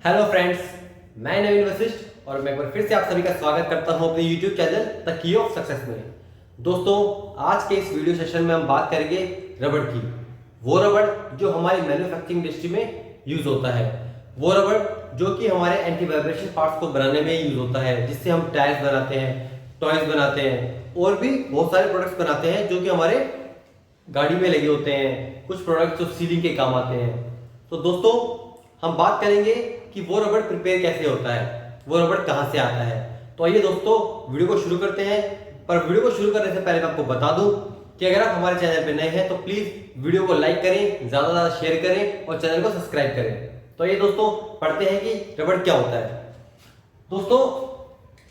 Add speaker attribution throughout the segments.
Speaker 1: Hello friends, मैं नवीन वशिष्ठ और मैं एक बार फिर से आप सभी का स्वागत करता हूं अपने YouTube channel the key of success में। दोस्तों, आज के इस वीडियो सेशन में हम बात करेंगे रबड़ की। वो रबड़ जो हमारी मैन्युफैक्चरिंग इंडस्ट्री में यूज होता है, वो रबड़ जो कि हमारे एंटी वाइब्रेशन पार्ट्स को बनाने में यूज होता है, जिससे हम टायर्स बनाते हैं, टॉयज बनाते हैं और भी बहुत सारे प्रोडक्ट्स बनाते हैं जो कि हमारे गाड़ी में लगे होते हैं। कुछ प्रोडक्ट्स जो सीलिंग के काम आते हैं। तो दोस्तों, हम बात करेंगे कि वो रबड़ प्रिपेयर कैसे होता है, वो रबड़ कहाँ से आता है। तो आइए दोस्तों, वीडियो को शुरू करते हैं। पर वीडियो को शुरू करने से पहले मैं आपको बता दूं कि अगर आप हमारे चैनल पे नए हैं तो प्लीज वीडियो को लाइक करें, ज्यादा से ज्यादा शेयर करें और चैनल को सब्सक्राइब करें। तो आइए दोस्तों, पढ़ते हैं कि रबड़ क्या होता है। दोस्तों,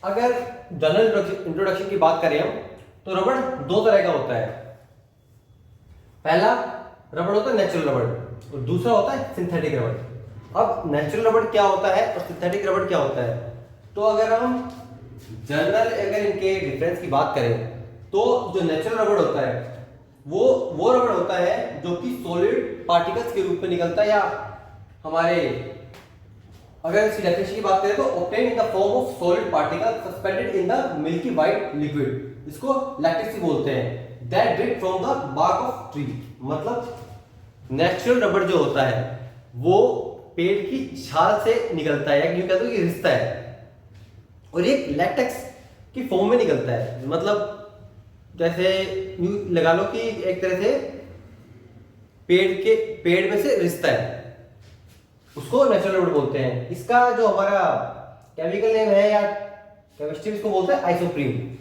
Speaker 1: अगर जनरल इंट्रोडक्शन की बात करें हम, तो रबड़ दो तरह का होता है। पहला रबड़ होता है नेचुरल रबड़ और दूसरा होता है सिंथेटिक रबड़। अब नेचुरल रबड़ क्या होता है और सिंथेटिक रबड़ क्या होता है, तो अगर हम अगर इनके डिफरेंस की बात करें तो जो नेचुरल रबड़ होता है वो रबड़ होता है जो कि सॉलिड पार्टिकल्स के रूप में निकलता है, या हमारे अगर इसकी डेफिनेशन की बात करें तो obtain in the form of solid particle suspended in the milky white liquid. इसको लैक्टिस बोलते हैं। That drip from the bark of tree. मतलब नेचुरल रबड़ जो होता है वो पेड़ की छाल से निकलता है, या यूं कहते हो कि रिश्ता है, और एक लैटेक्स की फॉर्म में निकलता है। मतलब जैसे यूं लगा लो कि एक तरह से पेड़ में से रिश्ता है, उसको नेचुरल रबड़ बोलते हैं। इसका जो हमारा केमिकल नेम है या केमिस्ट्री इसको बोलते हैं आइसोप्रीन।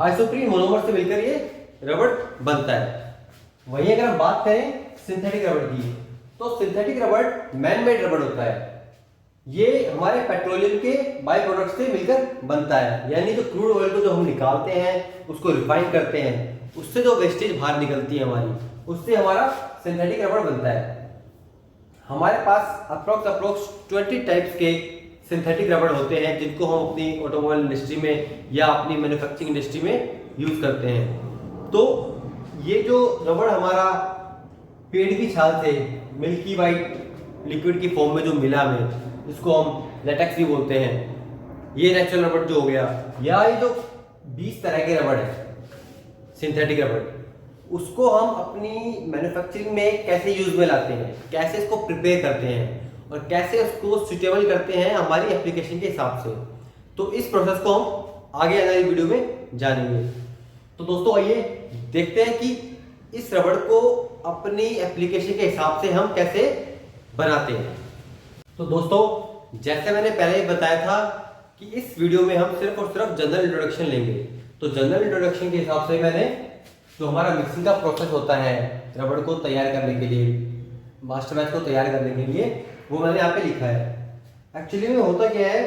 Speaker 1: आइसोप्रीन मोनोमर से मिलकर ये रबड़ बनता है। वहीं अगर हम बात करें सिंथेटिक रबड़ की, तो सिंथेटिक रबड़ मैन मेड रबड़ होता है। ये हमारे पेट्रोलियम के बाय प्रोडक्ट से मिलकर बनता है, यानी जो क्रूड ऑयल को जो हम निकालते हैं, उसको रिफाइन करते हैं, उससे जो वेस्टेज बाहर निकलती है हमारी, उससे हमारा सिंथेटिक रबड़ बनता है। हमारे पास अप्रोक्स 20 टाइप्स के सिंथेटिक रबड़ होते हैं, जिनको हम अपनी ऑटोमोबाइल इंडस्ट्री में या अपनी मैन्युफैक्चरिंग इंडस्ट्री में यूज करते हैं। तो ये जो रबड़ हमारा पेड़ की छाल से मिल्की वाइट लिक्विड की फॉर्म में जो मिला हमें, इसको हम लेटेक्स भी बोलते हैं। ये नेचुरल रबड़ जो हो गया, या ये जो 20 तरह के रबड़ है सिंथेटिक रबड़, उसको हम अपनी मैन्युफैक्चरिंग में कैसे यूज में लाते हैं, कैसे इसको प्रिपेयर करते हैं और कैसे उसको सुटेबल करते हैं हमारी एप्लीकेशन के हिसाब से। तो इस प्रोसेस को हम आगे आने वाली वीडियो में जानेंगे। तो दोस्तों, आइए देखते हैं कि इस रबड़ को अपनी एप्लीकेशन के हिसाब से हम कैसे बनाते हैं। तो दोस्तों, जैसे मैंने पहले ही बताया था कि इस वीडियो में हम सिर्फ और सिर्फ जनरल इंट्रोडक्शन लेंगे। तो जनरल इंट्रोडक्शन के हिसाब से मैंने जो हमारा मिक्सिंग का प्रोसेस होता है रबड़ को तैयार करने के लिए, मास्टर बैच को तैयार करने के लिए, वो मैंने यहाँ पे लिखा है। एक्चुअली में होता क्या है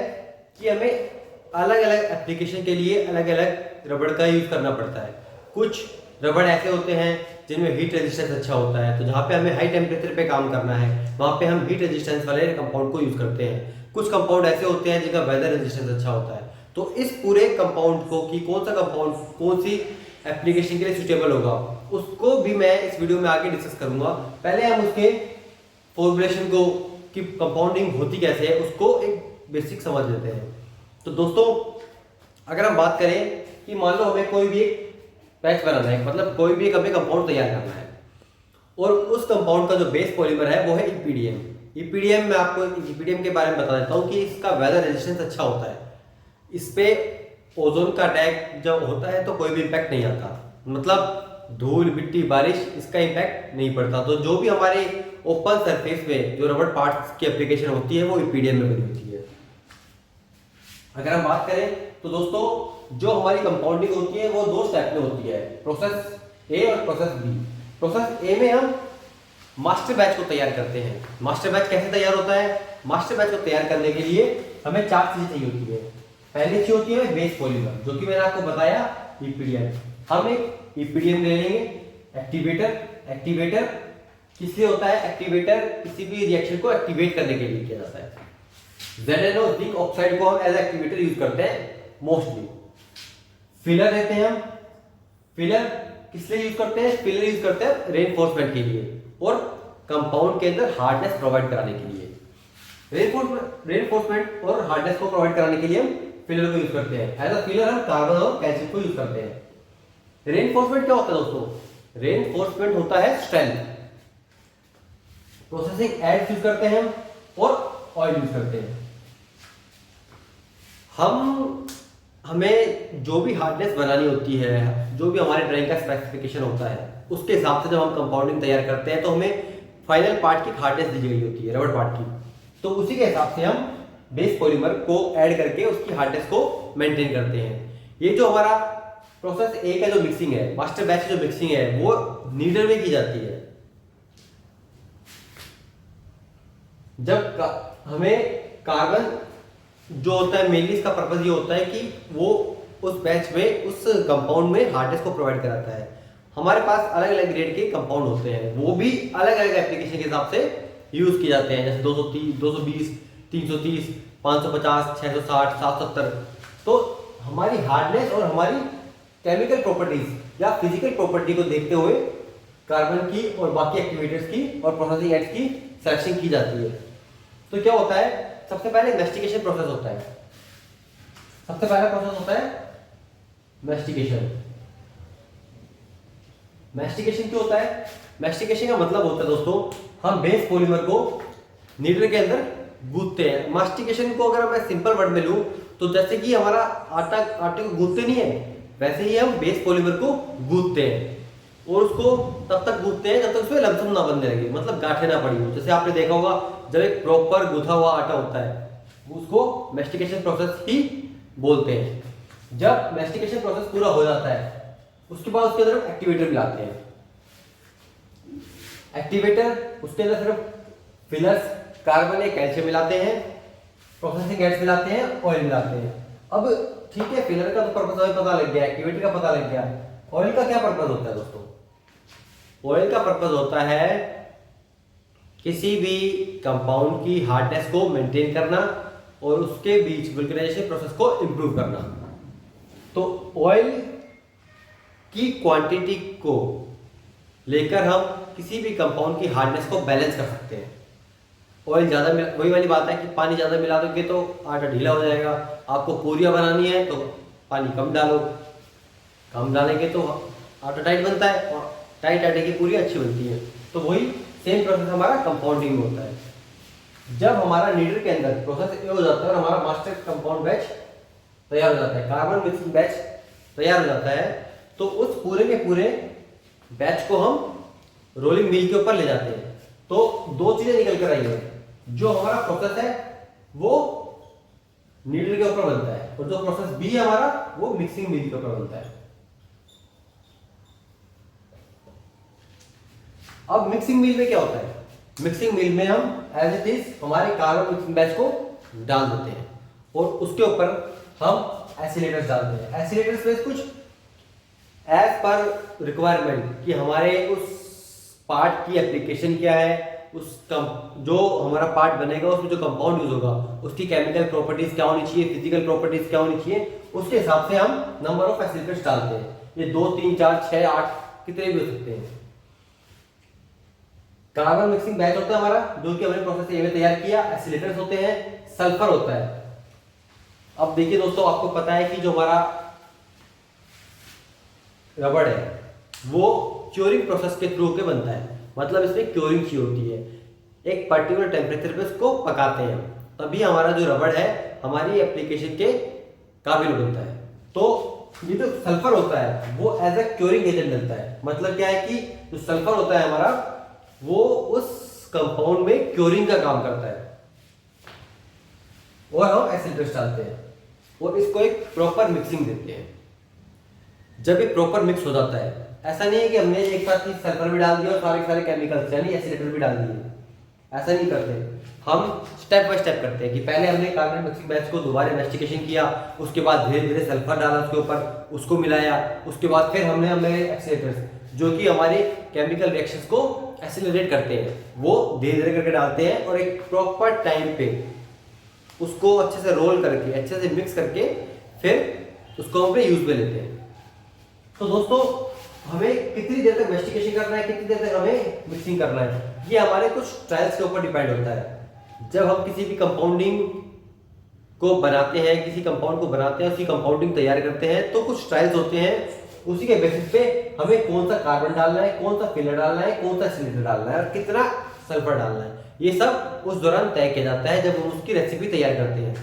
Speaker 1: कि हमें अलग अलग एप्लीकेशन के लिए अलग अलग रबड़ का यूज करना पड़ता है। कुछ रबड़ ऐसे होते हैं जिनमें हीट रेजिस्टेंस अच्छा होता है, तो जहाँ पे हमें हाई टेम्परेचर पे काम करना है वहाँ पे हम हीट रेजिस्टेंस वाले कंपाउंड को यूज करते हैं। कुछ कंपाउंड ऐसे होते हैं जिनका वेदर रेजिस्टेंस अच्छा होता है। तो इस पूरे कंपाउंड को कि कौन सा कंपाउंड कौन सी एप्लीकेशन के लिए सुटेबल होगा, उसको भी मैं इस वीडियो में आगे डिस्कस करूंगा। पहले हम उसके फॉर्मुलेशन को कि कंपाउंडिंग होती कैसे है, उसको एक बेसिक समझ लेते हैं। तो दोस्तों, अगर हम बात करें कि मान लो हमें कोई भी एक पैच बनाना है, मतलब कोई भी एक हमें कंपाउंड तैयार करना है, और उस कंपाउंड का जो बेस पॉलीमर है वो है ईपीडीएम। ईपीडीएम में आपको ईपीडीएम के बारे में बता देता हूँ कि इसका वेदर रेजिस्टेंस अच्छा होता है। इस पे ओजोन का अटैक जब होता है तो कोई भी इम्पैक्ट नहीं आता, मतलब धूल मिट्टी बारिश इसका इम्पैक्ट नहीं पड़ता। तो जो भी हमारे ओपन सरफेस में जो रबड़ पार्ट्स की एप्लीकेशन होती है वो ईपीडीएम में बनी होती है। अगर हम बात करें तो दोस्तों, जो हमारी कंपाउंडिंग होती है वो दो स्टेप में होती है, प्रोसेस ए और प्रोसेस बी। प्रोसेस ए में हम मास्टर बैच को तैयार करते हैं। मास्टर बैच कैसे तैयार होता है? मास्टर बैच को तैयार करने के लिए हमें 4 चीजें चाहिए होती है। पहली चीज होती है बेस पॉलीमर, जो कि मैंने आपको बताया ईपीडीएम। हम एक ईपीडीएम ले लेंगे। एक्टिवेटर किस लिए होता है? एक्टिवेटर किसी भी रिएक्शन को एक्टिवेट करने के लिए किया जाता है। ZnO जिंक ऑक्साइड को हम एज एक्टिवेटर यूज करते हैं मोस्टली। फिलर लेते हैं हम। फिलर किस लिए यूज करते हैं? फिलर यूज करते हैं रेनफोर्समेंट के लिए और कंपाउंड के अंदर हार्डनेस प्रोवाइड कराने के लिए। रेनफोर्समेंट और हार्डनेस को प्रोवाइड कराने के लिए हम फिलर को यूज करते हैं। एज अ फिलर हम कार्बन और कैल्शियम को यूज करते हैं। रेनफोर्समेंट क्या होता है दोस्तों? रेनफोर्समेंट होता है स्ट्रेंथ। प्रोसेसिंग एड्स यूज करते हैं हम और ऑयल यूज करते हैं। हमें जो भी हार्डनेस बनानी होती है, जो भी हमारे ड्राइंग का स्पेसिफिकेशन होता है, उसके हिसाब से जब हम कंपाउंडिंग तैयार करते हैं तो हमें फाइनल पार्ट की हार्डनेस दी गई होती है, रबड़ पार्ट की। तो उसी के हिसाब से हम बेस पॉलीमर को ऐड करके उसकी हार्डनेस को मेंटेन करते हैं। ये जो हमारा प्रोसेस ए का जो मिक्सिंग है, मास्टर बैच जो मिक्सिंग है, वो नीडर में की जाती है। जब हमें कार्बन जो होता है, मेनली इसका पर्पस ये होता है कि वो उस बैच में, उस कंपाउंड में हार्डनेस को प्रोवाइड कराता है। हमारे पास अलग अलग ग्रेड के कंपाउंड होते हैं, वो भी अलग अलग एप्लीकेशन के हिसाब से यूज किए जाते हैं, जैसे 230, 220, 330, 550, 660, 770। तो हमारी हार्डनेस और हमारी केमिकल प्रॉपर्टीज या फिजिकल प्रॉपर्टी को देखते हुए कार्बन की और बाकी एक्टिवेटर्स की और प्रोसेसिंग एड्स की सिलेक्शन की जाती है। तो क्या होता है, सबसे पहले मैस्टिकेशन प्रोसेस होता है। सबसे पहला प्रोसेस होता है मैस्टिकेशन। मैस्टिकेशन क्यों होता है? मैस्टिकेशन का मतलब होता है दोस्तों, हम बेस पॉलीमर को नीडल के अंदर गूंथते हैं। मास्टिकेशन को अगर मैं सिंपल वर्ड में लूं तो जैसे कि हमारा आटे को गूंथते नहीं है, वैसे ही हम बेस पॉलीमर को गूंथते हैं और उसको तब तक गूंथते हैं जब तक उसमें लमसम ना बनने लगे, मतलब गांठें ना पड़ी हो। जैसे आपने देखा होगा, जब एक प्रॉपर गूंथा हुआ आटा होता है, उसको मैस्टिकेशन प्रोसेस ही बोलते हैं। जब मैस्टिकेशन प्रोसेस पूरा हो जाता है, उसके बाद उसके अंदर एक्टिवेटर मिलाते हैं। एक्टिवेटर, उसके अंदर सिर्फ फिलर्स, कार्बन या कैल्शियम मिलाते हैं, प्रोसेसिंग एड्स मिलाते हैं, ऑयल मिलाते हैं। अब ठीक है, फिलर का तो पर्पस हमें पता लग गया, एक्टिवेटर का पता लग गया। ऑयल का क्या पर्पस होता है दोस्तों? ऑयल का पर्पस होता है किसी भी कंपाउंड की हार्डनेस को मेंटेन करना और उसके बीच वल्कनाइजेशन प्रोसेस को इंप्रूव करना। तो ऑयल की क्वांटिटी को लेकर हम किसी भी कंपाउंड की हार्डनेस को बैलेंस कर सकते हैं। ऑयल ज़्यादा, वही वाली बात है कि पानी ज़्यादा मिला दोगे तो आटा ढीला हो जाएगा। आपको पूरियाँ बनानी है तो पानी कम डालो, कम डालेंगे तो आटा टाइट बनता है और टाइट आटे की पूरी अच्छी बनती है। तो वही सेम प्रोसेस हमारा कंपाउंडिंग में होता है। जब हमारा नीडल के अंदर प्रोसेस ये हो जाता है और हमारा मास्टर कंपाउंड बैच तैयार हो जाता है, कार्बन मिक्सिंग बैच तैयार हो जाता है, तो उस पूरे के पूरे बैच को हम रोलिंग मिल के ऊपर ले जाते हैं। तो दो चीजें निकल कर आई है, जो हमारा प्रोसेस है वो नीडल के ऊपर बनता है और जो प्रोसेस बी है हमारा वो मिक्सिंग मिल के ऊपर बनता है। अब मिक्सिंग मिल में क्या होता है? मिक्सिंग मिल में हम एज इट इज हमारे कार्बन मिक्सिंग बैच को डाल देते हैं और उसके ऊपर हम एसिलेटर्स डालते हैं। एसिलेटर्स में कुछ एज पर रिक्वायरमेंट कि हमारे उस पार्ट की एप्लीकेशन क्या है, जो हमारा पार्ट बनेगा उसमें जो कंपाउंड यूज होगा उसकी केमिकल प्रॉपर्टीज क्या होनी चाहिए, फिजिकल प्रॉपर्टीज क्या होनी चाहिए, उसके हिसाब से हम नंबर ऑफ एसिलेटर्स डालते हैं। ये 2, 3, 4, 6, 8 कितने भी हो सकते हैं। कार्बन मिक्सिंग बैच होता है हमारा, जो कि हमने प्रोसेस ए में तैयार किया। एसिलेटर्स होते हैं, सल्फर होता है। अब देखिए दोस्तों, आपको पता है कि जो हमारा रबड़ है वो क्योरिंग प्रोसेस के थ्रू के बनता है, मतलब इसमें क्योरिंग की होती है। एक पर्टिकुलर टेम्परेचर पे उसको पकाते हैं, तभी हमारा जो रबड़ है हमारी एप्लीकेशन के काबिल बनता है। तो ये जो सल्फर होता है वो एज अ क्योरिंग एजेंट बनता है। मतलब क्या है कि जो सल्फर होता है हमारा वो उस कंपाउंड में क्योरिंग का काम करता है और हम एसिलेटर्स डालते हैं और इसको एक प्रॉपर मिक्सिंग देते हैं। जब ये प्रॉपर मिक्स हो जाता है, ऐसा नहीं है कि हमने एक साथ ही सल्फर भी डाल दिया और सारे सारे केमिकल्स यानी एसिलेटर भी डाल दिए, ऐसा नहीं करते। हम स्टेप बाय स्टेप करते हैं कि पहले हमने कार्बन मिक्सिंग बैच को दोबारा मैस्टिकेशन किया, उसके बाद धीरे धीरे सल्फर डाला उसके ऊपर, उसको मिलाया, उसके बाद फिर हमने एक्सीलेटर्स जो कि हमारे केमिकल रिएक्शंस को एक्सीलरेट करते हैं, वो धीरे धीरे करके डालते हैं और एक प्रॉपर टाइम पे उसको अच्छे से रोल करके, अच्छे से मिक्स करके फिर उसको हम अपने यूज में लेते हैं। तो दोस्तों, हमें कितनी देर तक मैस्टिकेशन करना है, कितनी देर तक हमें मिक्सिंग करना है, ये हमारे कुछ ट्रायल्स के ऊपर डिपेंड होता है। जब हम किसी भी कंपाउंडिंग को बनाते हैं, किसी कंपाउंड को बनाते हैं, उसकी कंपाउंडिंग तैयार करते हैं, तो कुछ ट्रायल्स होते हैं। उसी के बेसिस पे हमें कौन सा कार्बन डालना है, कौन सा फिलर डालना है, कौन सा एसिड डालना है और कितना सल्फर डालना है, ये सब उस दौरान तय किया जाता है जब हम उसकी रेसिपी तैयार करते हैं।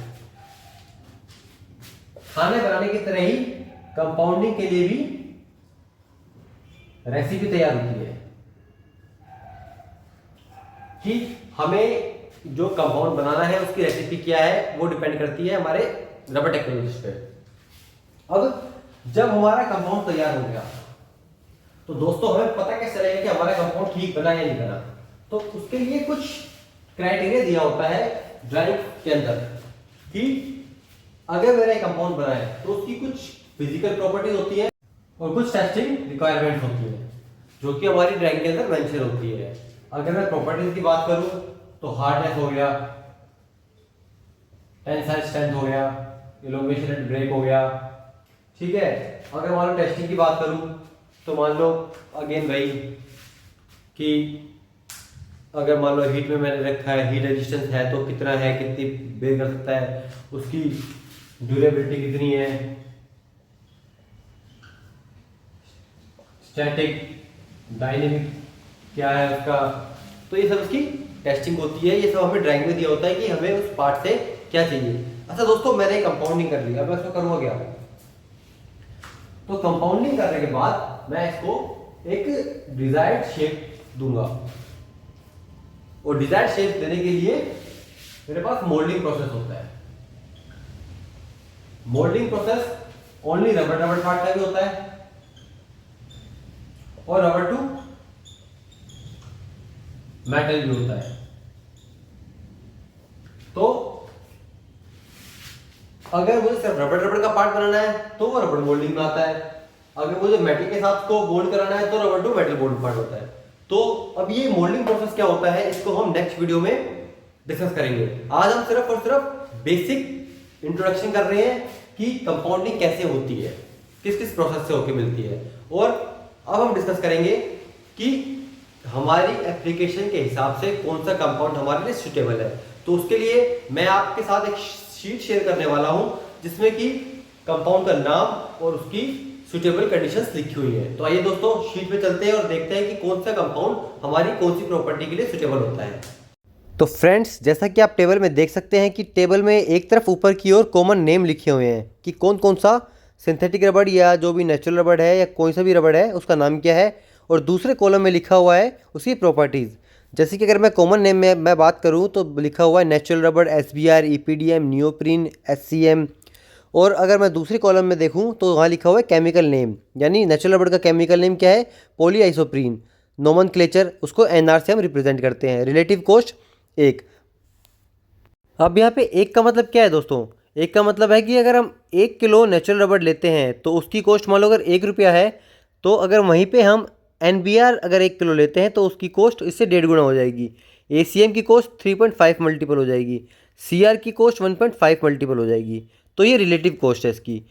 Speaker 1: खाने बनाने की तरह ही कंपाउंडिंग के लिए भी रेसिपी तैयार होती है कि हमें जो कंपाउंड बनाना है उसकी रेसिपी क्या है, वो डिपेंड करती है हमारे रबर टेक्नोलॉजी पे। अब जब हमारा कंपाउंड तैयार हो गया तो दोस्तों हमें पता कैसे चलेगा कि हमारा कंपाउंड ठीक बना या नहीं बना। तो उसके लिए कुछ क्राइटेरिया दिया होता है ड्राइंग के अंदर कि अगर मेरा कंपाउंड बना है तो उसकी कुछ फिजिकल प्रॉपर्टीज होती है और कुछ टेस्टिंग रिक्वायरमेंट्स होती है जो कि हमारी ड्राइंग के अंदर मेंशन होती है। अगर मैं प्रॉपर्टीज की बात करूं तो हार्डनेस हो गया, टेंसाइल स्ट्रेंथ हो गया, इलोंगेशन एंड ब्रेक हो गया, ठीक है। अगर मान लो टेस्टिंग की बात करूं तो मान लो अगेन भाई कि अगर मान लो हीट में मैंने रखा है, हीट रेजिस्टेंस है तो कितना है, कितनी बेयर कर सकता है, उसकी ड्यूरेबिलिटी कितनी है, स्टैटिक डायनेमिक क्या है उसका, तो ये सब उसकी टेस्टिंग होती है। ये सब हमें ड्राइंग में दिया होता है कि हमें उस पार्ट से क्या चाहिए। अच्छा दोस्तों, मैंने कंपाउंडिंग कर ली, अब मैं इसको करूँगा क्या? तो कंपाउंडिंग करने के बाद मैं इसको एक डिजायर्ड शेप दूंगा और डिजायर्ड शेप देने के लिए मेरे पास मोल्डिंग प्रोसेस होता है। Moulding process only rubber part का भी होता है और रबर टू मेटल भी होता है। तो अगर मुझे सिर्फ रबर का पार्ट बनाना है तो वो रबर मोल्डिंग में आता है, अगर मुझे मेटल के साथ को बोल्ड कराना है तो rubber to metal bold part होता है। तो अब ये मोल्डिंग प्रोसेस क्या होता है इसको हम नेक्स्ट वीडियो में डिस्कस करेंगे। आज हम सिर्फ और सिर्फ बेसिक इंट्रोडक्शन कर रहे हैं कि कंपाउंडिंग कैसे होती है, किस किस प्रोसेस से होकर मिलती है। और अब हम डिस्कस करेंगे कि हमारी एप्लीकेशन के हिसाब से कौन सा कंपाउंड हमारे लिए सुटेबल है। तो उसके लिए मैं आपके साथ एक शीट शेयर करने वाला हूं जिसमें कि कंपाउंड का नाम और उसकी सुटेबल कंडीशंस लिखी हुई है। तो आइए दोस्तों शीट पे चलते हैं और देखते हैं कि कौन सा कंपाउंड हमारी कौन सी प्रॉपर्टी के लिए सुटेबल होता है। तो फ्रेंड्स, जैसा कि आप टेबल में देख सकते हैं कि टेबल में एक तरफ ऊपर की ओर कॉमन नेम लिखे हुए हैं कि कौन कौन सा सिंथेटिक रबड़ या जो भी नेचुरल रबड़ है या कोई सा भी रबड़ है उसका नाम क्या है, और दूसरे कॉलम में लिखा हुआ है उसकी प्रॉपर्टीज़। जैसे कि अगर मैं कॉमन नेम में मैं बात करूं तो लिखा हुआ है नेचुरल रबड़, SBR, EPDM, नियोप्रीन, SCM। और अगर मैं दूसरी कॉलम में देखूं तो वहाँ लिखा हुआ है केमिकल नेम, यानी नेचुरल रबड़ का केमिकल नेम क्या है, पॉलीआइसोप्रीन। नोमेनक्लेचर उसको NR से हम रिप्रेजेंट करते हैं। Relative cost 1। अब यहाँ पे 1 का मतलब क्या है दोस्तों? 1 का मतलब है कि अगर हम 1 किलो नेचुरल रबड़ लेते हैं तो उसकी कॉस्ट मान लो अगर 1 रुपया है, तो अगर वहीं पे हम NBR अगर 1 किलो लेते हैं तो उसकी कॉस्ट इससे 1.5 गुना हो जाएगी। ACM की कॉस्ट 3.5 मल्टीपल हो जाएगी। CR की कॉस्ट 1.5 मल्टीपल हो जाएगी। तो ये रिलेटिव कॉस्ट है इसकी।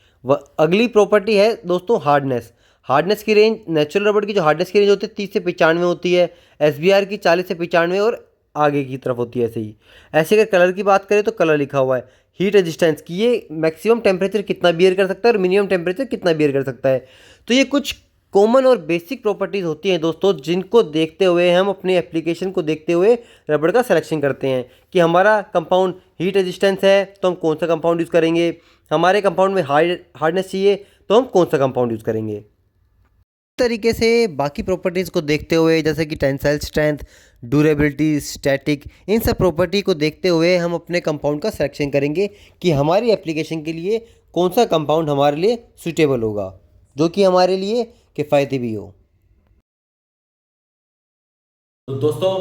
Speaker 1: अगली प्रॉपर्टी है दोस्तों हार्डनेस। हार्डनेस की रेंज, नेचुरल रबड़ की जो हार्डनेस की रेंज होती है 30 से 95 होती है, SBR की 40 से 95 और आगे की तरफ होती है ऐसे ही। ऐसे अगर कलर की बात करें तो कलर लिखा हुआ है। हीट रेजिस्टेंस की ये मैक्सिमम टेम्परेचर कितना बियर कर सकता है और मिनिमम टेम्परेचर कितना बियर कर सकता है। तो ये कुछ कॉमन और बेसिक प्रॉपर्टीज़ होती हैं दोस्तों, जिनको देखते हुए हम अपनी एप्लीकेशन को देखते हुए रबड़ का सिलेक्शन करते हैं कि हमारा कंपाउंड हीट रेजिस्टेंस है तो हम कौन सा कंपाउंड यूज़ करेंगे, हमारे कंपाउंड में हार्डनेस चाहिए तो हम कौन सा कंपाउंड यूज़ करेंगे। इस तरीके से बाकी प्रॉपर्टीज़ को देखते हुए जैसे कि टेंसाइल स्ट्रेंथ, ड्यूरेबिलिटी, स्टैटिक, इन सब प्रॉपर्टी को देखते हुए हम अपने कंपाउंड का सिलेक्शन करेंगे कि हमारी एप्लीकेशन के लिए कौन सा कंपाउंड हमारे लिए सूटेबल होगा, जो कि हमारे लिए किफ़ायती भी हो। तो दोस्तों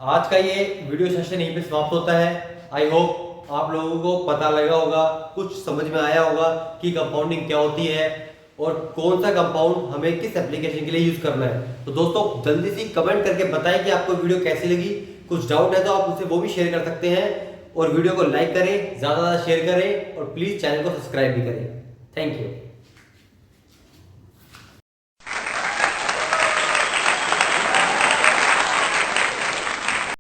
Speaker 1: आज का ये वीडियो सेशन यहीं पे समाप्त होता है। आई होप आप लोगों को पता लगा होगा, कुछ समझ में आया होगा कि कंपाउंडिंग क्या होती है और कौन सा कंपाउंड हमें किस एप्लीकेशन के लिए यूज करना है। तो दोस्तों जल्दी से कमेंट करके बताएं कि आपको वीडियो कैसी लगी। कुछ डाउट है तो आप मुझसे वो भी शेयर कर सकते हैं, और वीडियो को लाइक करें, ज़्यादा शेयर करें और प्लीज़ चैनल को सब्सक्राइब भी करें। Thank you.